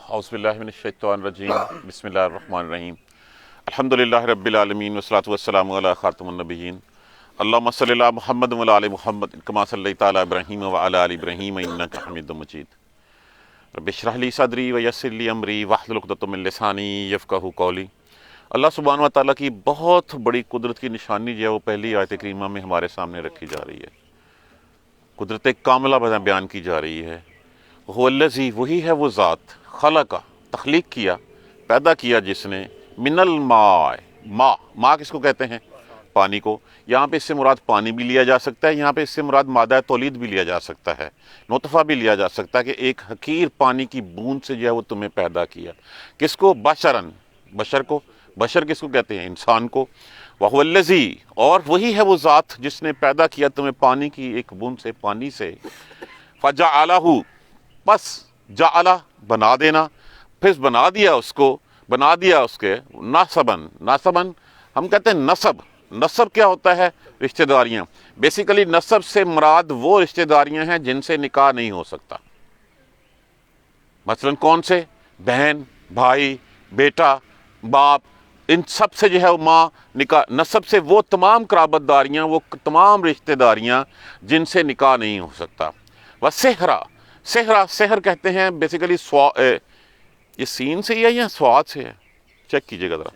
औज़ुबिल्लाहि मिनश्शैतानिर्रजीम बिस्मिल्लाहिर्रहमानिर्रहीम अल्हम्दुलिल्लाहि रब्बिल आलमीन वस्सलातु वस्सलामु अला खातिमुन नबिय्यीन अल्लाहुम्मा सल्लि अला मुहम्मद व अला आलि मुहम्मद कमा सल्लैता अला इब्राहीम व अला आलि इब्राहीम इन्नका हमीदुम मजीद रब्बि इश्रह ली सदरी व यस्सिर ली अमरी वहलुल उक़दतम मिन लिसानी यफ़क़हू क़ौली। अल्लाह सुब्हानहू व तआला की बहुत बड़ी कुदरत की निशानी जो है वो पहली आयत करीमा में हमारे सामने रखी जा रही है। कुदरत कामिला बयान की जा रही है। हुवल्लज़ी, वही है वो ज़ात, खलका, तख्लीक किया, पैदा किया जिसने, मिनल माँ किसको कहते हैं? पानी को। यहाँ पे इससे मुराद पानी भी लिया जा सकता है, यहाँ पे इससे मुराद मादा तौलीद भी लिया जा सकता है, नुतफ़ा भी लिया जा सकता है कि एक हकीर पानी की बूंद से जो है वो तुम्हें पैदा किया। किसको? बशरन, बशर को। बशर किसको कहते हैं? इंसान को। वहुवल्लज़ी, और वही है वो ज़ात जिसने पैदा किया तुम्हें पानी की एक बूंद से, पानी से। फ़जअलहू, बस जाअला बना देना, फिर बना दिया उसके नासबन हम कहते हैं नसब। नसब क्या होता है? रिश्तेदारियाँ। बेसिकली नसब से मुराद वो रिश्तेदारियाँ हैं जिनसे निकाह नहीं हो सकता। मसलन कौन से? बहन, भाई, बेटा, बाप, इन सब से जो है वो माँ निकाह। नसब से वो तमाम कराबतदारियाँ, वो तमाम रिश्तेदारियाँ जिनसे निकाह नहीं हो सकता। वह सेहरा कहते हैं बेसिकली ये सीन से है या स्वाद से है? चेक कीजिएगा ज़रा।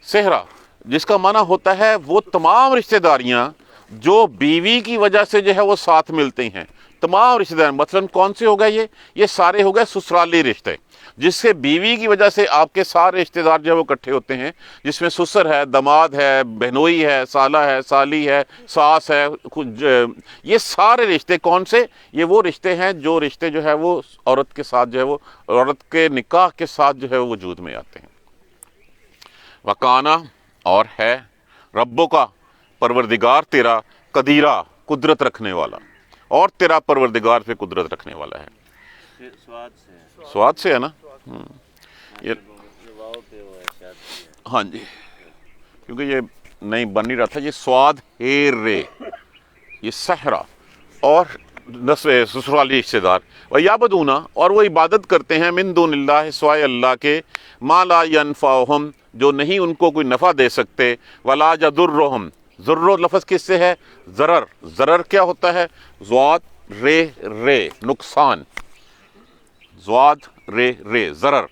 सेहरा जिसका माना होता है वो तमाम रिश्तेदारियां जो बीवी की वजह से जो है वो साथ मिलते हैं। तमाम रिश्तेदार मतलब कौन से हो गए? ये सारे हो गए ससुराली रिश्ते, जिससे बीवी की वजह से आपके सारे रिश्तेदार जो है वो इकट्ठे होते हैं, जिसमें ससुर है, दामाद है, बहनोई है, साला है, साली है, सास है, ये सारे रिश्ते कौन से? ये वो रिश्ते हैं जो रिश्ते जो है वो औरत के साथ जो है वो औरत के निकाह के साथ जो है वो वजूद में आते हैं। वकाना, और है, रब्बो का, परवरदिगार तेरा, कदीरा, कुदरत रखने वाला, और तेरा परवरदिगार पे कुदरत रखने वाला है। स्वाद से है ना? ये हाँ जी, क्योंकि ये नहीं बन नहीं रहा था। ये स्वाद हेर रे, ये सहरा और ससुराली रिश्तेदार। वह याबदूना, और वो इबादत करते हैं, मिन दूनिल्लाह, सिवाय अल्लाह के, मा ला यनफाहुम, जो नहीं उनको कोई नफ़ा दे सकते, वला यदुर्रुहुम, ज़ुर्र लफ्ज़ किससे है? ज़रर। ज़रर क्या होता है? ज़्वाद रे नुकसान, ज़्वाद रे ज़रर।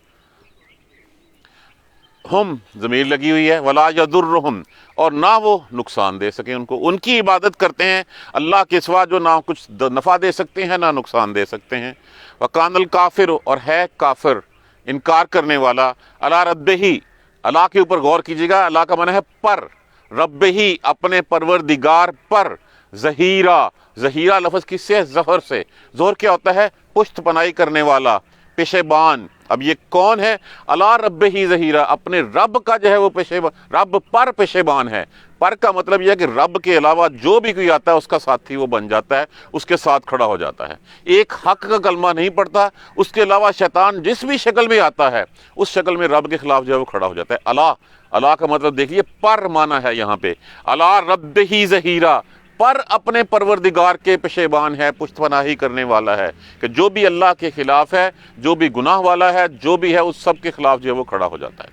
हम ज़मीर लगी हुई है, वला यदुर्रुहुम, और ना वो नुकसान दे सकें उनको। उनकी इबादत करते हैं अल्लाह के सिवा जो ना कुछ नफ़ा दे सकते हैं ना नुकसान दे सकते हैं। वकानल काफिर, और है काफिर, इनकार करने वाला, अला रब्बिही, अल्लाह के ऊपर गौर कीजिएगा, अल्लाह का माना है पर, रब्बिही, अपने परवरदिगार पर, ज़हीरा लफ्ज़ किससे है? ज़हर से। ज़हर क्या होता है? पुश्त पनाही करने वाला, पेशेबान। अब ये कौन है? अला रब्बिही ज़हीरा, अपने रब का जो है वो रब पर पेशेबान है। पर का मतलब यह है कि रब के अलावा जो भी कोई आता है उसका साथी वो बन जाता है, उसके साथ खड़ा हो जाता है। एक हक का कलमा नहीं पड़ता, उसके अलावा शैतान जिस भी शक्ल में आता है उस शक्ल में रब के खिलाफ जो है वो खड़ा हो जाता है। अला का मतलब देखिए पर माना है यहाँ पे, अला रब्बिही ज़हीरा, पर अपने परवरदिगार के पेशेबान है, पुश्तपनाही करने वाला है, कि जो भी अल्लाह के खिलाफ है, जो भी गुनाह वाला है, जो भी है, उस सब के खिलाफ जो है वो खड़ा हो जाता है।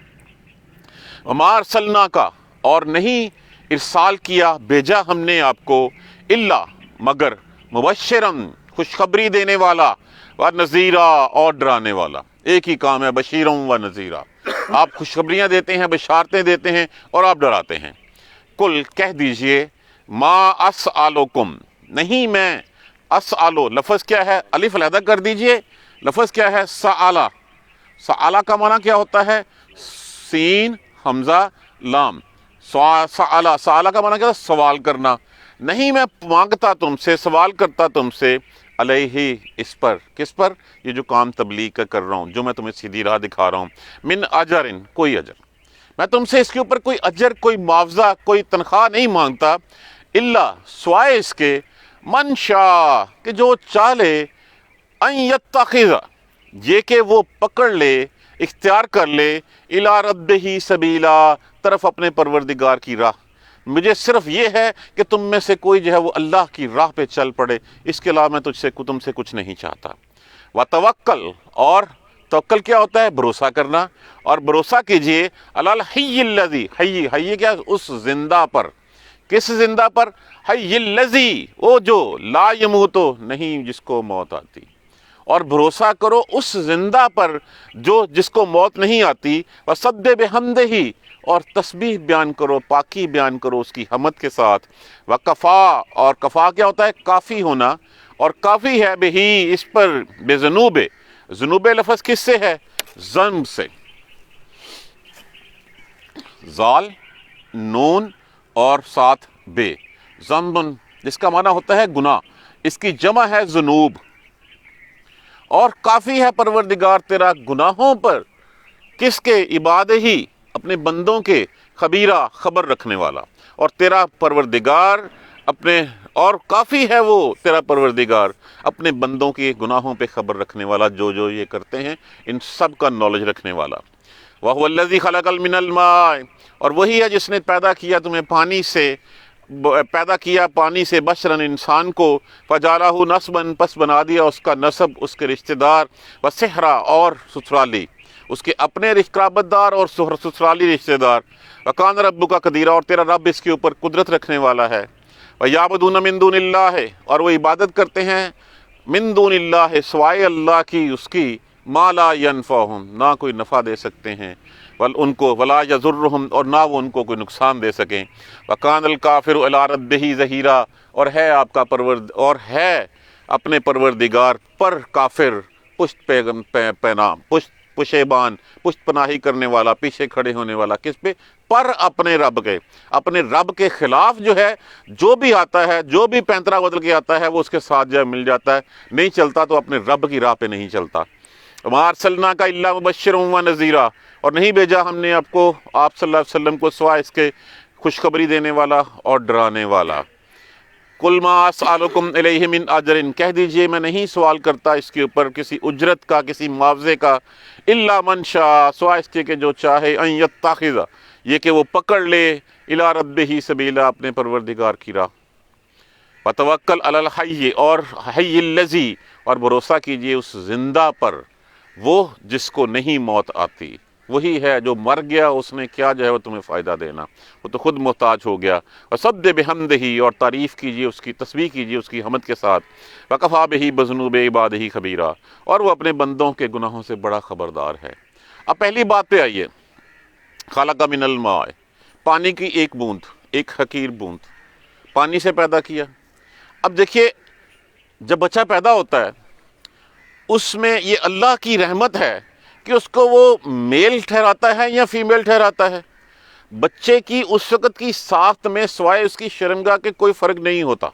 वमा अरसलना का, और नहीं इरसाल किया, भेजा हमने आपको, इल्ला, मगर, मुबश्शिरन, खुशखबरी देने वाला, व नज़ीरा, और डराने वाला। एक ही काम है, बशीरम व नज़ीरा। आप खुशखबरियाँ देते हैं, बशारतें देते हैं, और आप डराते हैं। कुल, कह दीजिए, मा अस्अलुकुम, नहीं मैं, अस्अलु लफ्ज़ क्या है? अलिफ अलहदा कर दीजिए, लफ्ज़ क्या है? सआला। सआला का माना क्या होता है? सीन हमजा लाम। सआला का माना क्या है? सवाल करना। नहीं मैं मांगता तुमसे, सवाल करता तुमसे, अलैहि, इस पर। किस पर? ये जो काम तबलीग का कर रहा हूँ, जो मैं तुम्हें सीधी राह दिखा रहा हूँ, मिन अजरिन, कोई अजर, मैं तुमसे इसके ऊपर कोई अजर, कोई मुआवजा, कोई तनख्वाह नहीं मांगता, इल्ला, स्वाय इसके, मन शाह, कि जो चाले, अन यत्तखिज़, ये कि वो पकड़ ले, इख्तियार कर ले, इला रब्बिही सबीला, तरफ अपने परवरदिगार की राह। मुझे सिर्फ ये है कि तुम में से कोई जो है वो अल्लाह की राह पे चल पड़े, इसके अलावा मैं तुमसे कुछ नहीं चाहता। व तवक्कल, और तवक्कल क्या होता है? भरोसा करना। और भरोसा कीजिए अलाल हय्यिल लज़ी, हय्य क्या? उस जिंदा पर। किस जिंदा पर? हय्यिल लज़ी, वो जो ला यमूतो, नहीं जिसको मौत आती। और भरोसा करो उस जिंदा पर जो जिसको मौत नहीं आती। वसद्दे बिहम्दिही, और तस्बीह बयान करो, पाकी बयान करो उसकी हमद के साथ। वकफ़ा, और कफ़ा क्या होता है? काफ़ी होना। और काफ़ी है बिही, इस पर, बेज़ुनूबे, जुनूबे लफ्ज़ किससे है? ज़न्ब से। ज़ाल, नून और साथ बे, ज़न्बुन, जिसका माना होता है गुनाह, इसकी जमा है जुनूब। और काफ़ी है परवरदिगार तेरा गुनाहों पर, किसके? इबाद ही, अपने बंदों के, खबीरा, खबर रखने वाला। और तेरा परवरदिगार अपने, और काफ़ी है वो तेरा परवरदिगार अपने बंदों के गुनाहों पे खबर रखने वाला, जो जो ये करते हैं इन सब का नॉलेज रखने वाला। वहुवल्लज़ी खलक़ल मिनल माय, और वही है जिसने पैदा किया तुम्हें पानी से, पैदा किया पानी से, बशरन, इंसान को, फजालहु नस्बन, पस बना दिया उसका नस्ब, उसके रिश्तेदार, व सेहरा, और ससुराली, उसके अपने रिश्तेदार और ससुराली रिश्तेदार। वकान रब्बुका कदीरा, और तेरा रब इसके ऊपर कुदरत रखने वाला है। व याबुदून मिन दूनिल्लाह, और वो इबादत करते हैं मिन दूनिल्लाह, सिवाय अल्लाह की, उसकी, मा ला यनफ़अहुम, ना कोई नफ़ा दे सकते हैं, वल उनको, वला यज़ुर्रुहुम, और ना वो उनको कोई नुकसान दे सकें। वकानल काफ़िरु अला रब्बिही ज़हीरा, और है आपका और है अपने परवरदिगार पर काफिर पुष्ट पैना, पुशेबान, पुष्ट पनाही करने वाला, पीछे खड़े होने वाला, किस पे? पर अपने रब के। अपने रब के खिलाफ जो है, जो भी आता है, जो भी पैंतरा बदल के आता है, वो उसके साथ जो मिल जाता है। नहीं चलता तो अपने रब की राह पे नहीं चलता। वमा अरसलना का इल्ला मुबश्शिरन व नज़ीरा, और नहीं भेजा हमने आपको, आप सल्लल्लाहु अलैहि वसल्लम को, सिवाय इसके खुशखबरी देने वाला और डराने वाला। कुल मा अस्अलुकुम अलैहि मिन अजरिन, कह दीजिए मैं नहीं सवाल करता इसके ऊपर किसी उजरत का, किसी मुआवजे का, इल्ला मन शा, सिवाय इसके कि जो चाहे, अन यत्तखिज़, ये कि वो पकड़ ले, इला रब्बिही सबीला, अपने परवरदिगार की राह। वतवक्कल अलल हय्य, और हय्यिल लज़ी, और भरोसा कीजिए उस जिंदा पर, वो जिसको नहीं मौत आती। वही है जो मर गया, उसने क्या जो है वो तुम्हें फ़ायदा देना, वो तो खुद मोहताज हो गया। वसब्बिह बिहम्दिही, और तारीफ़ कीजिए उसकी, तस्बीह कीजिए उसकी हमद के साथ। वकफ़ा बिही बिज़ुनूबि इबादिही खबीरा, और वो अपने बंदों के गुनाहों से बड़ा ख़बरदार है। अब पहली बात पे आइए, खलक़ मिनल माय, पानी की एक बूंद, एक हकीर बूंद पानी से पैदा किया। अब देखिए, जब बच्चा पैदा होता है उसमें ये अल्लाह की रहमत है कि उसको वो मेल ठहराता है या फीमेल ठहराता है। बच्चे की उस वक़्त की साख्त में सिवाय उसकी शर्मगाह के कोई फ़र्क नहीं होता,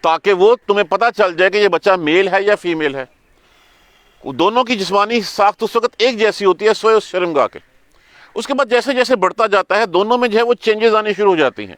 ताकि वो तुम्हें पता चल जाए कि ये बच्चा मेल है या फीमेल है। दोनों की जिस्मानी साख्त उस वक़्त एक जैसी होती है सिवाय उस शर्मगाह के। उसके बाद जैसे जैसे बढ़ता जाता है दोनों में जो है वो चेंजेस आने शुरू हो जाती हैं।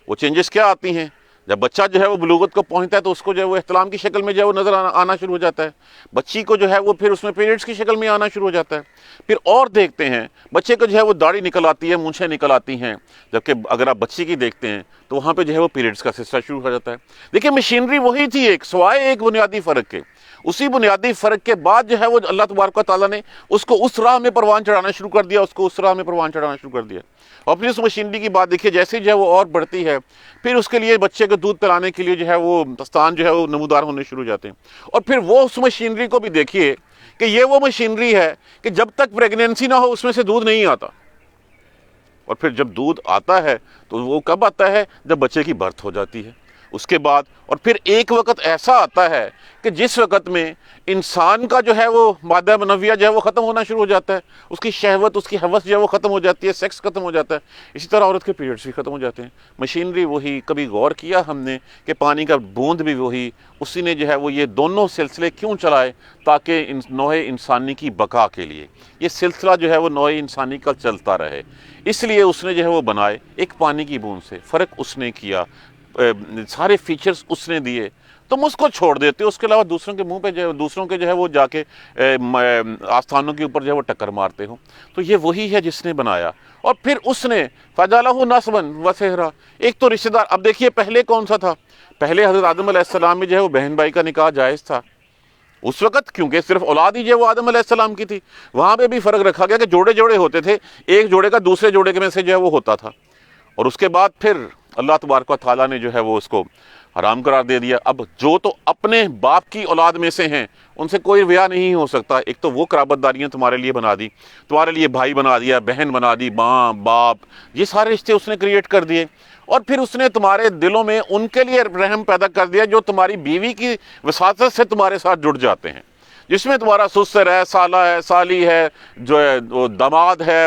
वो चेंजेस क्या आती हैं? जब बच्चा जो है वो बुलूगत को पहुंचता है तो उसको जो है वो इहतलाम की शक्ल में जो है वो नज़र आना शुरू हो जाता है। बच्ची को जो है वो फिर उसमें पीरियड्स की शक्ल में आना शुरू हो जाता है। फिर और देखते हैं बच्चे को जो है वो दाढ़ी निकल आती है, मूंछें निकल आती हैं। जबकि अगर आप बच्ची की देखते हैं तो वहाँ पे जो है वो पीरियड्स का सिलसिला शुरू हो जाता है। देखिए, मशीनरी वही थी, एक सिवाय एक बुनियादी फ़र्क के। उसी बुनियादी फ़र्क के बाद जो है वो अल्लाह तबारक व तआला ने उसको उस राह में परवान चढ़ाना शुरू कर दिया, उसको उस राह में परवान चढ़ाना शुरू कर दिया। और फिर उस मशीनरी की बात देखिए, जैसे जो है वो और बढ़ती है, फिर उसके लिए बच्चे को दूध पिलाने के लिए जो है वो दस्तान जो है वो नमूदार होने शुरू हो जाते हैं। और फिर वो उस मशीनरी को भी देखिए कि ये वो मशीनरी है कि जब तक प्रेगनेंसी ना हो उसमें से दूध नहीं आता, और फिर जब दूध आता है तो वो कब आता है? जब बच्चे की बर्थ हो जाती है उसके बाद। और फिर एक वक़्त ऐसा आता है कि जिस वक़्त में इंसान का जो है वो मादा मनविया जो है वो ख़त्म होना शुरू हो जाता है, उसकी शहवत, उसकी हवस जो है वो ख़त्म हो जाती है, सेक्स ख़त्म हो जाता है। इसी तरह औरत के पीरियड्स भी ख़त्म हो जाते हैं। मशीनरी वही। कभी गौर किया हमने कि पानी का बूंद भी वही, उसी ने जो है वो ये दोनों सिलसिले क्यों चलाए? ताकि नौए इंसानी की बका के लिए ये सिलसिला जो है वो नौए इंसानी का चलता रहे, इसलिए उसने जो है वो बनाए। एक पानी की बूंद से फ़र्क उसने किया, सारे फीचर्स उसने दिए, तुम उसको छोड़ देते हो। उसके अलावा दूसरों के मुंह पे जो है, दूसरों के जो है वो जाके आस्थानों के ऊपर जो है वो टक्कर मारते हो। तो ये वही है जिसने बनाया। और फिर उसने फजालहु नस्बन व सेहरा, एक तो रिश्तेदार। अब देखिए, पहले कौन सा था? पहले हज़रत आदम अलैहिस्सलाम में जो है वो बहन भाई का निकाह जायज़ था, उस वक्त क्योंकि सिर्फ औलाद ही जो वो आदम अलैहिस्सलाम की थी, वहाँ पे भी फ़र्क रखा गया कि जोड़े जोड़े होते थे, एक जोड़े का दूसरे जोड़े के में से जो है वो होता था, और उसके बाद फिर अल्लाह तबारक व तआला ने जो है वो उसको हराम करार दे दिया। अब जो तो अपने बाप की औलाद में से हैं उनसे कोई ब्याह नहीं हो सकता। एक तो वो कराबतदारियाँ तुम्हारे लिए बना दी, तुम्हारे लिए भाई बना दिया, बहन बना दी, माँ बाप, ये सारे रिश्ते उसने क्रिएट कर दिए। और फिर उसने तुम्हारे दिलों में उनके लिए रहम पैदा कर दिया जो तुम्हारी बीवी की वसातत से तुम्हारे साथ जुड़ जाते हैं, जिसमें तुम्हारा ससुर है, साला है, साली है, जो है वो दामाद है।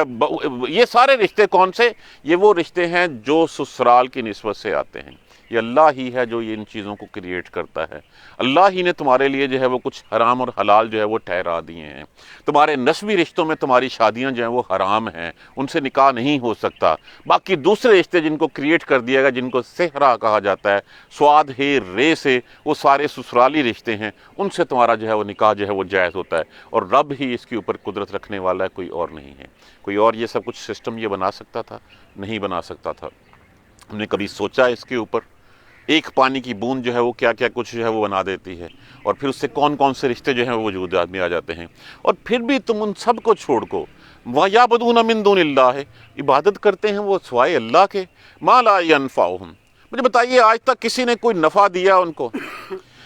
ये सारे रिश्ते कौन से? ये वो रिश्ते हैं जो ससुराल की निस्बत से आते हैं। ये अल्लाह ही है जो ये इन चीज़ों को क्रिएट करता है। अल्लाह ही ने तुम्हारे लिए जो है वो कुछ हराम और हलाल जो है वो ठहरा दिए हैं। तुम्हारे नस्बी रिश्तों में तुम्हारी शादियां जो हैं वो हराम हैं, उनसे निकाह नहीं हो सकता। बाकी दूसरे रिश्ते जिनको क्रिएट कर दिया गया, जिनको सेहरा कहा जाता है, स्वाद है रे से, वो सारे ससुराली रिश्ते हैं, उनसे तुम्हारा जो है वो निकाह जो है वो जायज़ होता है। और रब ही इसके ऊपर कुदरत रखने वाला है, कोई और नहीं है। कोई और ये सब कुछ सिस्टम ये बना सकता था? नहीं बना सकता था। हमने कभी सोचा इसके ऊपर? एक पानी की बूंद जो है वो क्या क्या कुछ जो है वो बना देती है, और फिर उससे कौन कौन से रिश्ते जो हैं वो वजूद में आ जाते हैं। और फिर भी तुम उन सब को छोड़ को वयाबदून मिन दूनिल्लाह, इबादत करते हैं वो सिवाय अल्लाह के, मा ला यनफाउहुम। मुझे बताइए आज तक किसी ने कोई नफ़ा दिया उनको?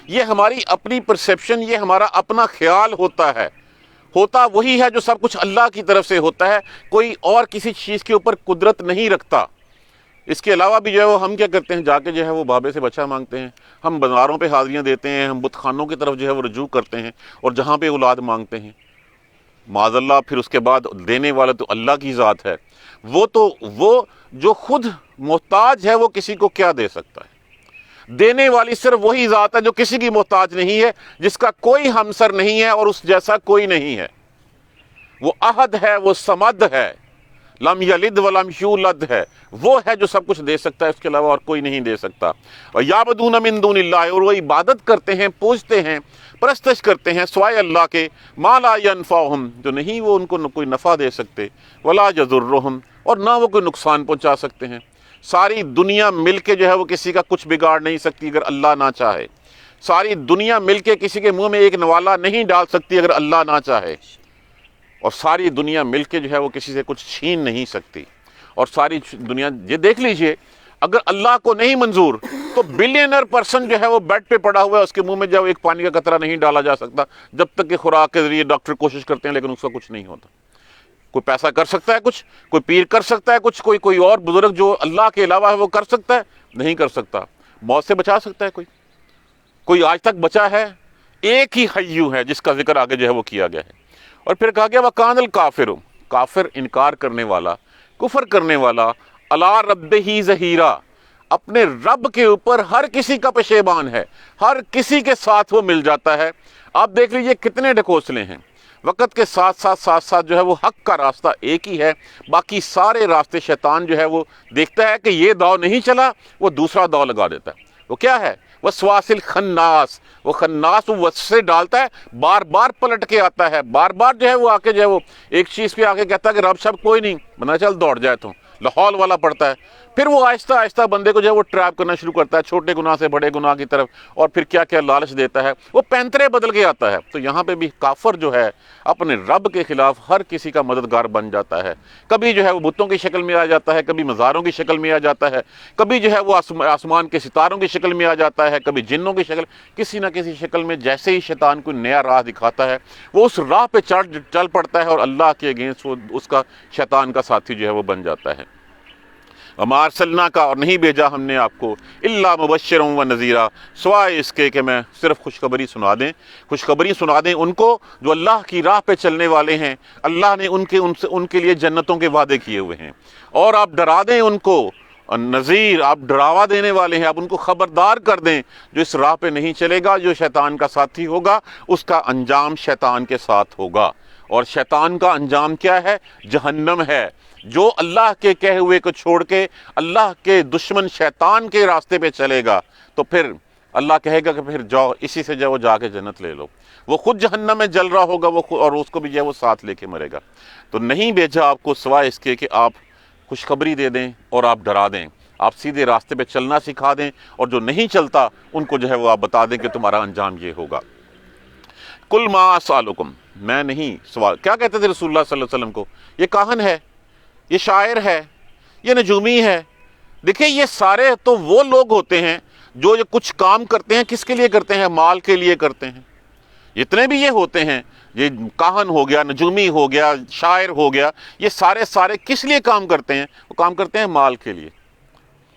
ये हमारी अपनी परसेप्शन, ये हमारा अपना ख्याल होता है। होता वही है जो सब कुछ अल्लाह की तरफ से होता है, कोई और किसी चीज़ के ऊपर कुदरत नहीं रखता। इसके अलावा भी जो है वो हम क्या करते हैं, जाके जो है वो बाबे से बच्चा मांगते हैं, हम बाज़ारों पे हाज़िरियाँ देते हैं, हम बुतखानों की तरफ जो है वो रुजू करते हैं और जहाँ पे औलाद मांगते हैं माज़ल्लाह। फिर उसके बाद देने वाला तो अल्लाह की ज़ात है। वो जो खुद मोहताज है वो किसी को क्या दे सकता है? देने वाली सिर्फ वही ज़ात है जो किसी की मोहताज नहीं है, जिसका कोई हमसर नहीं है और उस जैसा कोई नहीं है। वो अहद है, वो समद है, लम यलिद वलम यूलद है, वो है जो सब कुछ दे सकता है, इसके अलावा और कोई नहीं दे सकता। और याबदून मिन दूनिल्लाह, और वो इबादत करते हैं, पूजते हैं, परस्तश करते हैं सिवाय अल्लाह के, मा ला यनफाउहुम, जो नहीं वो उनको कोई नफ़ा दे सकते, वला यज़ुर्रुहुम, और ना वो कोई नुकसान पहुंचा सकते हैं। सारी दुनिया मिल के जो है वो किसी का कुछ बिगाड़ नहीं सकती अगर अल्लाह ना चाहे। सारी दुनिया मिल के किसी के मुँह में एक नवाला नहीं डाल सकती अगर अल्लाह ना चाहे। और सारी दुनिया मिलके जो है वो किसी से कुछ छीन नहीं सकती। और सारी दुनिया ये देख लीजिए, अगर अल्लाह को नहीं मंजूर तो बिलियनर पर्सन जो है वो बेड पे पड़ा हुआ है, उसके मुंह में जब एक पानी का कतरा नहीं डाला जा सकता, जब तक कि खुराक के जरिए डॉक्टर कोशिश करते हैं, लेकिन उसका कुछ नहीं होता। कोई पैसा कर सकता है कुछ, कोई पीर कर सकता है कुछ, कोई और बुजुर्ग जो अल्लाह के अलावा है वो कर सकता है? नहीं कर सकता। मौत से बचा सकता है कोई आज तक बचा है? एक ही हय्यू है जिसका जिक्र आगे जो है वो किया गया है। और फिर कहा गया वकानल काफिर, काफिर इनकार करने वाला, कुफर करने वाला, अला रब्बिही ज़हीरा, अपने रब के ऊपर हर किसी का पेशेबान है, हर किसी के साथ वो मिल जाता है। आप देख लीजिए कितने ढकोसले हैं। वक़्त के साथ साथ जो है वो हक का रास्ता एक ही है, बाकी सारे रास्ते शैतान जो है वो देखता है कि ये दाव नहीं चला, वो दूसरा दाव लगा देता है। वो क्या है? वसवासिल खन्नास, वो खन्नास वो वसवे डालता है, बार बार पलट के आता है, बार बार जो है वो आके जो है वो एक चीज़ पे आके कहता है कि रब शब कोई नहीं, बना चल दौड़ जाए तो लाहौल वाला पड़ता है। फिर वो आहिस्ता आहिस्ता बंदे को जो है वो ट्रैप करना शुरू करता है, छोटे गुनाह से बड़े गुनाह की तरफ, और फिर क्या क्या लालच देता है, वो पैंतरे बदल के आता है। तो यहाँ पे भी काफर जो है अपने रब के खिलाफ हर किसी का मददगार बन जाता है। कभी जो है वो बुतों की शक्ल में आ जाता है, कभी मज़ारों की शक्ल में आ जाता है, कभी जो है वो आसमान के सितारों की शक्ल में आ जाता है, कभी जिन्नों की शक्ल, किसी ना किसी शक्ल में। जैसे ही शैतान कोई नया राह दिखाता है वो उस राह पे चल पड़ता है और अल्लाह के अगेंस्ट वो उसका शैतान का साथी जो है वो बन जाता है। अरसलना का, और नहीं भेजा हमने आपको, इल्ला मुबश्शिरन व नज़ीरा, सिवाय इसके कि मैं सिर्फ खुशखबरी सुना दें उनको जो अल्लाह की राह पे चलने वाले हैं। अल्लाह ने उनके लिए जन्नतों के वादे किए हुए हैं, और आप डरा दें उनको, नज़ीर, आप डरावा देने वाले हैं, आप उनको खबरदार कर दें जो इस राह पे नहीं चलेगा, जो शैतान का साथी होगा उसका अंजाम शैतान के साथ होगा। और शैतान का अंजाम क्या है? जहन्नम है। जो अल्लाह के कहे हुए को छोड़ के अल्लाह के दुश्मन शैतान के रास्ते पे चलेगा तो फिर अल्लाह कहेगा कि फिर जाओ, इसी से जाओ, जाके जन्नत ले लो। वो खुद जहन्नम में जल रहा होगा और उसको भी जो है वो साथ लेके मरेगा। तो नहीं भेजा आपको सिवाय इसके कि आप खुशखबरी दे दें और आप डरा दें, आप सीधे रास्ते पे चलना सिखा दें, और जो नहीं चलता उनको जो है वो आप बता दें कि तुम्हारा अंजाम ये होगा। کل ما اسالکم، میں نہیں سوال. کیا کہتے تھے رسول اللہ صلی اللہ علیہ وسلم کو؟ یہ کاہن ہے، یہ شاعر ہے، یہ نجومی ہے. دیکھیں یہ سارے تو وہ لوگ ہوتے ہیں جو یہ کچھ کام کرتے ہیں کس کے لیے کرتے ہیں؟ مال کے لیے کرتے ہیں. جتنے بھی یہ ہوتے ہیں، یہ کاہن ہو گیا، نجومی ہو گیا، شاعر ہو گیا، یہ سارے کس لیے کام کرتے ہیں؟ وہ کام کرتے ہیں مال کے لیے.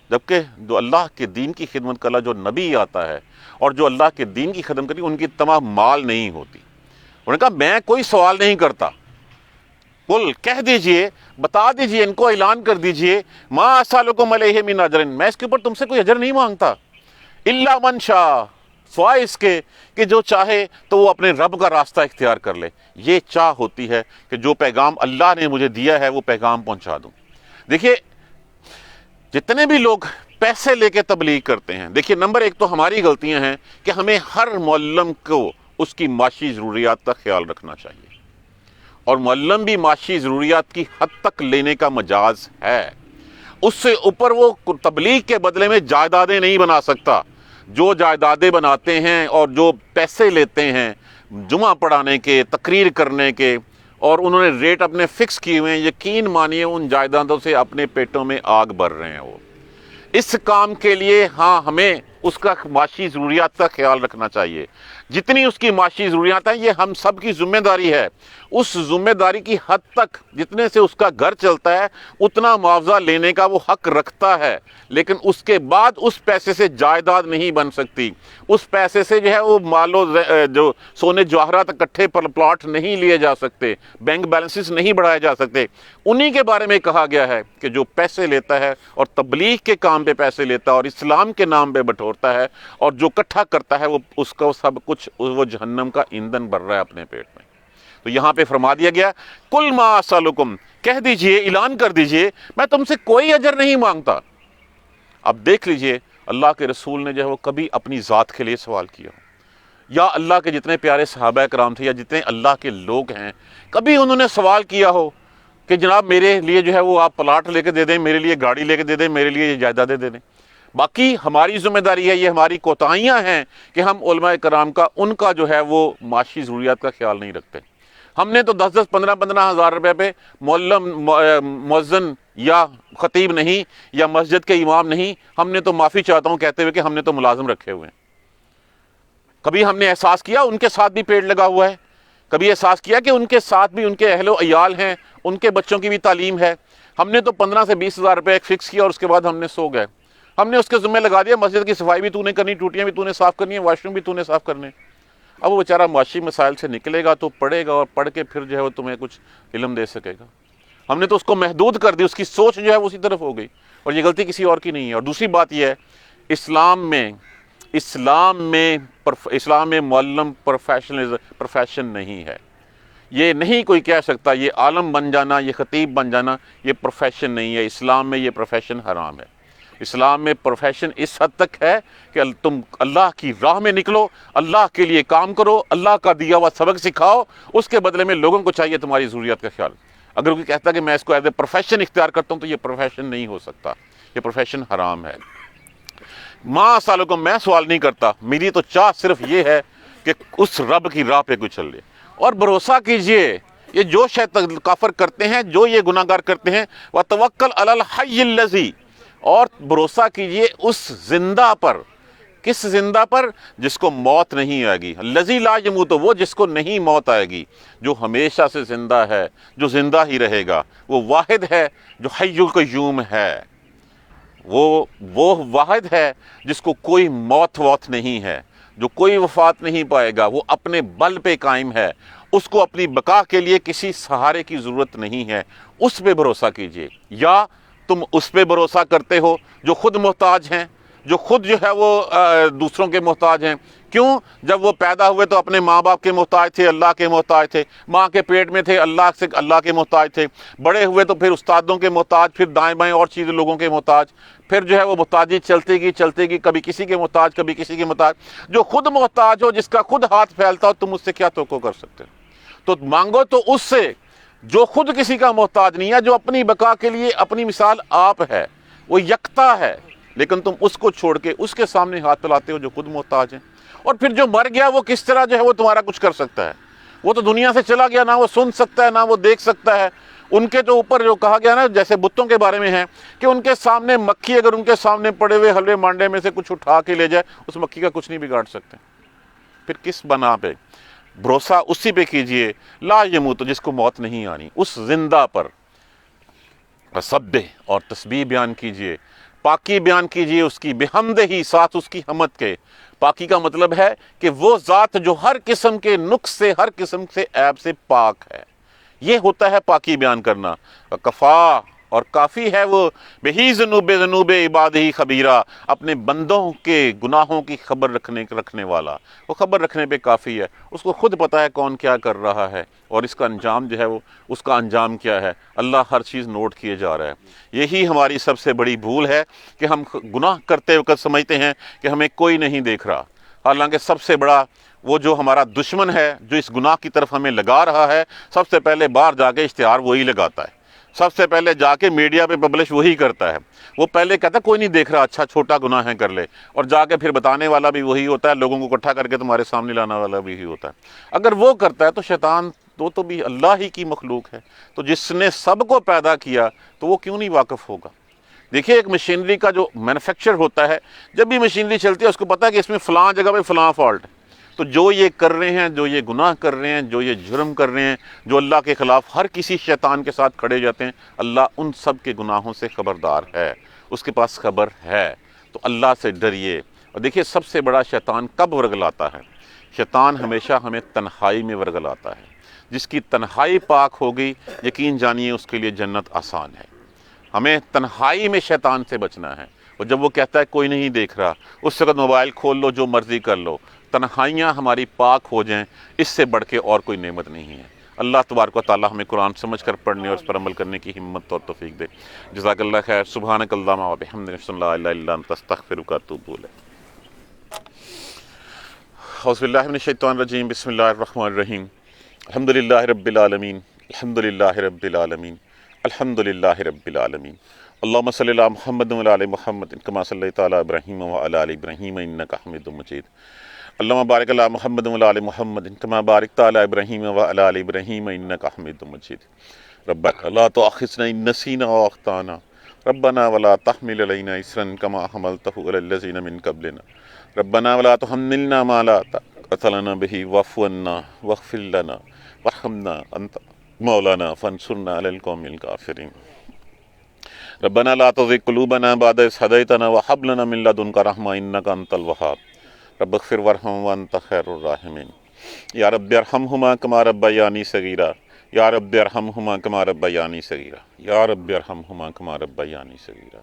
جبکہ جو اللہ کے دین کی خدمت کرنا جو نبی آتا ہے اور جو اللہ کے دین کی خدمت کرتی ان کی تمام مال نہیں ہوتی. انہوں نے کہا میں کوئی سوال نہیں کرتا. قل کہہ دیجئے، بتا دیجئے، ان کو اعلان کر دیجئے، ما اسالکم علیہ من اجر، میں اس کے اوپر تم سے کوئی اجر نہیں مانگتا. الا من شاء، سوائے اس کے کہ جو چاہے تو وہ اپنے رب کا راستہ اختیار کر لے. یہ چاہ ہوتی ہے کہ جو پیغام اللہ نے مجھے دیا ہے وہ پیغام پہنچا دوں. دیکھیے جتنے بھی لوگ پیسے لے کے تبلیغ کرتے ہیں، دیکھیے نمبر ایک تو ہماری غلطیاں ہیں کہ ہمیں ہر معلم کو اس کی معاشی ضروریات کا خیال رکھنا چاہیے، اور معلم بھی معاشی ضروریات کی حد تک لینے کا مجاز ہے. اس سے اوپر وہ تبلیغ کے بدلے میں جائیدادیں نہیں بنا سکتا. جو جائیدادیں بناتے ہیں اور جو پیسے لیتے ہیں جمعہ پڑھانے کے، تقریر کرنے کے، اور انہوں نے ریٹ اپنے فکس کیے ہوئے ہیں، یقین مانیے ان جائیدادوں سے اپنے پیٹوں میں آگ بھر رہے ہیں. وہ اس کام کے لیے ہاں ہمیں اس کا معاشی ضروریات کا خیال رکھنا چاہیے. جتنی اس کی معاشی ضروریات ہیں یہ ہم سب کی ذمہ داری ہے. اس ذمہ داری کی حد تک جتنے سے اس کا گھر چلتا ہے اتنا معاوضہ لینے کا وہ حق رکھتا ہے، لیکن اس کے بعد اس پیسے سے جائیداد نہیں بن سکتی. اس پیسے سے جو ہے وہ مالو جو سونے جواہرات اکٹھے پر پلاٹ نہیں لیے جا سکتے، بینک بیلنسز نہیں بڑھائے جا سکتے. انہی کے بارے میں کہا گیا ہے کہ جو پیسے لیتا ہے اور تبلیغ کے کام پہ پیسے لیتا ہے اور اسلام کے نام پہ بٹورتا ہے اور جو اکٹھا کرتا ہے وہ اس کا سب کچھ وہ جہنم کا ایندھن بھر رہا ہے اپنے پیٹ میں. تو یہاں پہ فرما دیا گیا کل ما اسالکم، کہہ دیجئے، اعلان کر دیجئے میں تم سے کوئی اجر نہیں مانگتا. اب دیکھ لیجئے اللہ کے رسول نے جو ہے وہ کبھی اپنی ذات کے لیے سوال کیا ہو، یا اللہ کے جتنے پیارے صحابہ کرام تھے یا جتنے اللہ کے لوگ ہیں کبھی انہوں نے سوال کیا ہو کہ جناب میرے لیے جو ہے وہ آپ پلاٹ لے کے دے دیں، میرے لیے گاڑی لے کے دے دیں، میرے لیے یہ جائیدادیں دے دیں. باقی ہماری ذمہ داری ہے، یہ ہماری کوتاہیاں ہیں کہ ہم علماء کرام کا ان کا جو ہے وہ معاشی ضروریات کا خیال نہیں رکھتے. ہم نے تو 10 15 ہزار روپے پہ معلم، مؤذن یا خطیب نہیں یا مسجد کے امام نہیں، ہم نے تو معافی چاہتا ہوں کہتے ہوئے کہ ہم نے تو ملازم رکھے ہوئے ہیں. کبھی ہم نے احساس کیا ان کے ساتھ بھی پیڑ لگا ہوا ہے، کبھی احساس کیا کہ ان کے ساتھ بھی ان کے اہل و عیال ہیں، ان کے بچوں کی بھی تعلیم ہے. ہم نے تو 15 سے 20 ہزار روپے ایک فکس کیا اور اس کے بعد ہم نے سو گئے. ہم نے اس کے ذمہ لگا دیا مسجد کی صفائی بھی تو نے کرنی، ٹوٹیاں بھی تو نے صاف کرنی ہے، واش روم بھی تو نے صاف کرنے. اب وہ بیچارہ معاشی مسائل سے نکلے گا تو پڑھے گا اور پڑھ کے پھر جو ہے وہ تمہیں کچھ علم دے سکے گا. ہم نے تو اس کو محدود کر دی، اس کی سوچ جو ہے وہ اسی طرف ہو گئی، اور یہ غلطی کسی اور کی نہیں ہے. اور دوسری بات یہ ہے اسلام میں معلم پروفیشن نہیں ہے. یہ نہیں کوئی کہہ سکتا یہ عالم بن جانا، یہ خطیب بن جانا یہ پروفیشن نہیں ہے. اسلام میں یہ پروفیشن حرام ہے. اسلام میں پروفیشن اس حد تک ہے کہ تم اللہ کی راہ میں نکلو، اللہ کے لیے کام کرو، اللہ کا دیا ہوا سبق سکھاؤ، اس کے بدلے میں لوگوں کو چاہیے تمہاری ضروریات کا خیال. اگر کوئی کہتا ہے کہ میں اس کو ایز اے پروفیشن اختیار کرتا ہوں تو یہ پروفیشن نہیں ہو سکتا، یہ پروفیشن حرام ہے. ماں سالوں کو میں سوال نہیں کرتا، میری تو چاہ صرف یہ ہے کہ اس رب کی راہ پہ کوئی چل لے. اور بھروسہ کیجئے یہ جو شیطان کافر کرتے ہیں، جو یہ گناہ گار کرتے ہیں، وَتَوَكَّلْ عَلَى الْحَيِّ الَّذِي، اور بھروسہ کیجئے اس زندہ پر. کس زندہ پر؟ جس کو موت نہیں آئے گی. الَّذِي لَا يَمُوتُ، وہ جس کو نہیں موت آئے گی، جو ہمیشہ سے زندہ ہے، جو زندہ ہی رہے گا. وہ واحد ہے جو حی القیوم ہے، وہ واحد ہے جس کو کوئی موت نہیں ہے، جو کوئی وفات نہیں پائے گا. وہ اپنے بل پہ قائم ہے، اس کو اپنی بقا کے لیے کسی سہارے کی ضرورت نہیں ہے. اس پہ بھروسہ کیجئے. یا تم اس پہ بھروسہ کرتے ہو جو خود محتاج ہیں، جو خود جو ہے وہ دوسروں کے محتاج ہیں. کیوں؟ جب وہ پیدا ہوئے تو اپنے ماں باپ کے محتاج تھے، اللہ کے محتاج تھے. ماں کے پیٹ میں تھے اللہ کے محتاج تھے. بڑے ہوئے تو پھر استادوں کے محتاج، پھر دائیں بائیں اور چیزیں لوگوں کے محتاج. پھر جو ہے وہ محتاجی چلتی گئی، کبھی کسی کے محتاج، کبھی کسی کے محتاج. جو خود محتاج ہو، جس کا خود ہاتھ پھیلتا ہو، تم اس سے کیا توقع کر سکتے ہو؟ تو مانگو تو اس سے جو خود کسی کا محتاج نہیں ہے، جو اپنی بقا کے لیے اپنی مثال آپ ہے، وہ یکتا ہے. لیکن تم اس کو چھوڑ کے اس کے سامنے ہاتھ پھیلاتے ہو جو خود محتاج ہیں. اور پھر جو مر گیا وہ کس طرح جو ہے وہ تمہارا کچھ کر سکتا ہے؟ وہ تو دنیا سے چلا گیا، نہ وہ سن سکتا ہے نہ وہ دیکھ سکتا ہے۔ ان کے جو اوپر جو کہا گیا نا، جیسے بتوں کے بارے میں ہے کہ ان کے سامنے مکھی اگر ان کے سامنے پڑے ہوئے حلوے مانڈے میں سے کچھ اٹھا کے لے جائے، اس مکھی کا کچھ نہیں بگاڑ سکتے۔ پھر کس بنا پہ بھروسہ اسی پہ کیجئے، لا یموت، جس کو موت نہیں آنی، اس زندہ پر سبح اور تسبیح بیان کیجئے، پاکی بیان کیجئے اس کی، بحمدہ ہی، ساتھ اس کی حمد کے۔ پاکی کا مطلب ہے کہ وہ ذات جو ہر قسم کے نقص سے، ہر قسم سے عیب سے پاک ہے، یہ ہوتا ہے پاکی بیان کرنا۔ کفا، اور کافی ہے وہ، بہی ذنوب عبادہ خبیرہ، اپنے بندوں کے گناہوں کی خبر رکھنے والا، وہ خبر رکھنے پہ کافی ہے، اس کو خود پتہ ہے کون کیا کر رہا ہے اور اس کا انجام جو ہے وہ، اس کا انجام کیا ہے، اللہ ہر چیز نوٹ کیے جا رہا ہے۔ یہی ہماری سب سے بڑی بھول ہے کہ ہم گناہ کرتے وقت سمجھتے ہیں کہ ہمیں کوئی نہیں دیکھ رہا، حالانکہ سب سے بڑا وہ جو ہمارا دشمن ہے، جو اس گناہ کی طرف ہمیں لگا رہا ہے، سب سے پہلے باہر جا کے اشتہار وہی لگاتا ہے، سب سے پہلے جا کے میڈیا پہ پبلش وہی کرتا ہے۔ وہ پہلے کہتا ہے کوئی نہیں دیکھ رہا، اچھا چھوٹا گناہ ہے کر لے، اور جا کے پھر بتانے والا بھی وہی ہوتا ہے، لوگوں کو اکٹھا کر کے تمہارے سامنے لانا والا بھی وہی ہوتا ہے۔ اگر وہ کرتا ہے تو شیطان تو بھی اللہ ہی کی مخلوق ہے، تو جس نے سب کو پیدا کیا تو وہ کیوں نہیں واقف ہوگا؟ دیکھیے ایک مشینری کا جو مینوفیکچر ہوتا ہے، جب بھی مشینری چلتی ہے اس کو پتہ ہے کہ اس میں فلاں جگہ پہ فلاں فالٹ ہے، تو جو یہ کر رہے ہیں، جو یہ گناہ کر رہے ہیں، جو یہ جرم کر رہے ہیں، جو اللہ کے خلاف ہر کسی شیطان کے ساتھ کھڑے جاتے ہیں، اللہ ان سب کے گناہوں سے خبردار ہے، اس کے پاس خبر ہے۔ تو اللہ سے ڈریے۔ اور دیکھیے سب سے بڑا شیطان کب ورگلاتا ہے؟ شیطان ہمیشہ ہمیں تنہائی میں ورگلاتا ہے۔ جس کی تنہائی پاک ہوگی، یقین جانیے اس کے لیے جنت آسان ہے۔ ہمیں تنہائی میں شیطان سے بچنا ہے، اور جب وہ کہتا ہے کوئی نہیں دیکھ رہا، اس وقت موبائل کھول لو، جو مرضی کر لو، تنہائیاں ہماری پاک ہو جائیں، اس سے بڑھ کے اور کوئی نعمت نہیں ہے۔ اللہ تبارک و تعالی ہمیں قرآن سمجھ کر پڑھنے اور اس پر عمل کرنے کی ہمت اور توفیق دے۔ جزاک اللہ خیر۔ سبحانک اللہم و بحمدک، اشہد ان لا الہ الا انت، استغفرک و اتوب الیک۔ اعوذ باللہ من الشیطان الرجیم، بسم اللہ الرحمن الرحیم۔ الحمدللہ رب العالمین، الحمدللہ رب العالمین، الحمدللہ رب العالمین۔ اللہم صلی علی محمد و علی محمد کما صلیت علی ابراہیم و علی آل ابراہیم انک حمید مجید۔ اللہم بارک علی محمد و علی محمد کما بارکت علی ابراہیم و علی آل ابراہیم انک حمید مجید۔ ربنا لا تؤاخذنا ان نسینا و اخطانا، ربنا ولا تحمل علینا اصرا کما حملته علی الذین من قبلنا، ربنا ولا تحملنا ما لا طاقۃ لنا به واعف عنا واغفر لنا وارحمنا انت مولانا فانصرنا علی القوم الکافرین۔ ربنا لا تزغ قلوبنا بعد إذ هديتنا وهب لنا من لدنك رحمة إنك أنت الوهاب رب اغفر وارحم وأنت خير الراحمين۔ یا رب ارحمهما كما ربياني صغيرا، یا رب ارحمهما كما ربياني صغيرا، یا رب ارحمهما كما ربياني صغيرا۔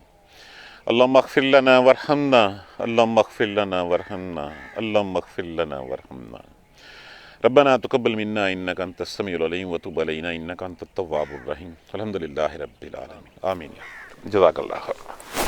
اللهم اغفر لنا وارحمنا، اللهم اغفر لنا وارحمنا، اللهم اغفر لنا وارحمنا۔ ربنا تقبل منا انك انت السميع العليم وتب علينا انك انت التواب الرحيم۔ الحمد لله رب العالمين، آمين۔ جزاک اللہ خیر۔